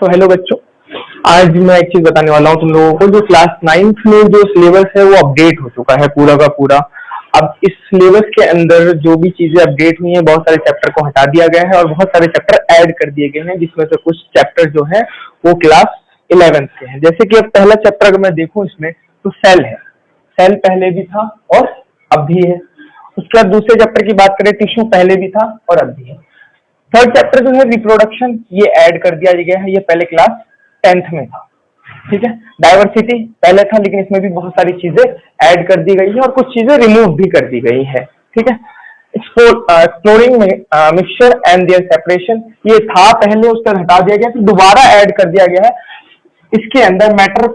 तो हेलो बच्चों, आज मैं एक चीज बताने वाला हूँ तुम लोगों को। जो क्लास 9th में जो सिलेबस है वो अपडेट हो चुका है पूरा का पूरा। अब इस सिलेबस के अंदर जो भी चीजें अपडेट हुई हैं, बहुत सारे चैप्टर को हटा दिया गया है और बहुत सारे चैप्टर ऐड कर दिए गए हैं, जिसमें से कुछ चैप्टर जो है वो क्लास 11th के हैं। जैसे कि अब पहला चैप्टर अगर मैं देखूं इसमें तो सेल है। सेल पहले भी था और अब भी है। उसके बाद दूसरे चैप्टर की बात करें, टिश्यू पहले भी था और अब भी है। थर्ड चैप्टर जो है रिप्रोडक्शन, ये ऐड कर दिया गया है, ये पहले क्लास 10th में था। ठीक है। डाइवर्सिटी पहले था, लेकिन इसमें भी बहुत सारी चीजें ऐड कर दी गई है और कुछ चीजें रिमूव भी कर दी गई है। ठीक है। Exploring mixture and their separation, ये था पहले, उसका हटा दिया गया, फिर दोबारा ऐड कर दिया गया है इसके अंदर मैटर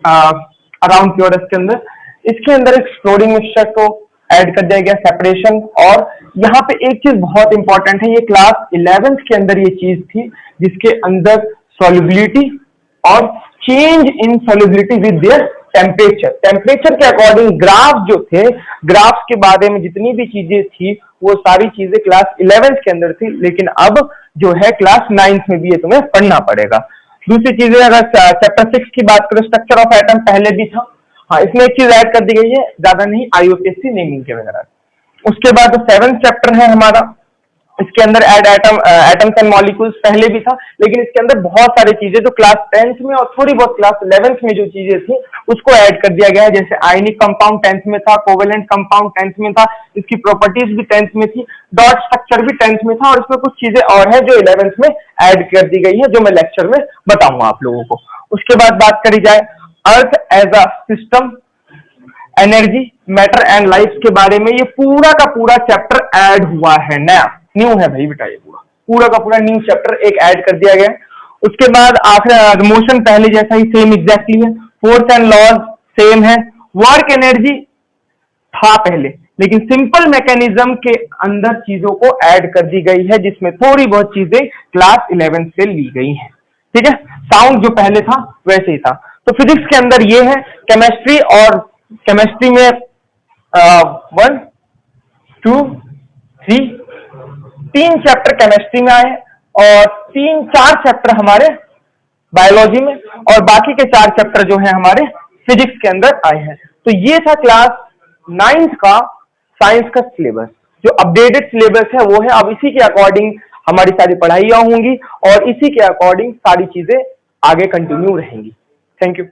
अराउंड प्योरस के अंदर। इसके अंदर एक्सप्लोरिंग मिक्सचर को ऐड कर दिया गया, सेपरेशन। और यहाँ पे एक चीज बहुत इंपॉर्टेंट है, ये क्लास 11th के अंदर ये चीज थी जिसके अंदर सॉल्युबिलिटी और change in solubility with their temperature. Temperature के अकॉर्डिंग ग्राफ जो थे, ग्राफ्स के बारे में जितनी भी चीजें थी वो सारी चीजें क्लास 11th के अंदर थी, लेकिन अब जो है क्लास 9th में भी ये तुम्हें पढ़ना पड़ेगा। दूसरी चीजें, अगर चैप्टर 6 की बात करें, स्ट्रक्चर ऑफ एटम पहले भी था। हाँ, इसमें एक चीज ऐड कर दी गई है, ज्यादा नहीं, IUPAC नेमिंग के वगैरह। उसके बाद 7th चैप्टर है हमारा, इसके अंदर एटम्स एंड मॉलिक्यूल्स पहले भी था, लेकिन इसके अंदर बहुत सारी चीजें जो क्लास 10th में और थोड़ी बहुत क्लास 11th में जो चीजें थी उसको ऐड कर दिया गया है। जैसे आयनिक कंपाउंड 10th में था, कोवेलेंट कंपाउंड 10th में था, इसकी प्रॉपर्टीज भी 10th में थी, डॉट स्ट्रक्चर भी 10th में था, और इसमें कुछ चीजें और है जो 11th में ऐड कर दी गई है, जो मैं लेक्चर में बताऊंगा आप लोगों को। उसके बाद बात करी जाए earth as a system, energy, matter and life के बारे में, ये पूरा का पूरा चैप्टर ऐड हुआ है, नया न्यू है भाई बेटा, ये पूरा का पूरा न्यू चैप्टर एक ऐड कर दिया गया है। उसके बाद आखिर मोशन पहले जैसा ही सेम एग्जैक्टली है, फोर्स एंड लॉज सेम है, वर्क एनर्जी था पहले, लेकिन सिंपल मैकेनिज्म के अंदर चीजों को ऐड कर दी गई है, जिसमें थोड़ी बहुत चीजें क्लास 11 से ली गई हैं। ठीक है। साउंड जो पहले था वैसे ही था। तो फिजिक्स के अंदर ये है। केमिस्ट्री, और केमिस्ट्री में 1, 2, 3, 3 चैप्टर केमिस्ट्री में आए और 3-4 चैप्टर हमारे बायोलॉजी में, और बाकी के 4 चैप्टर जो है हमारे फिजिक्स के अंदर आए हैं। तो ये था क्लास 9th का साइंस का सिलेबस। जो अपडेटेड सिलेबस है वो है, अब इसी के अकॉर्डिंग हमारी सारी पढ़ाइयां होंगी और इसी के अकॉर्डिंग सारी चीजें आगे कंटिन्यू रहेंगी। Thank you.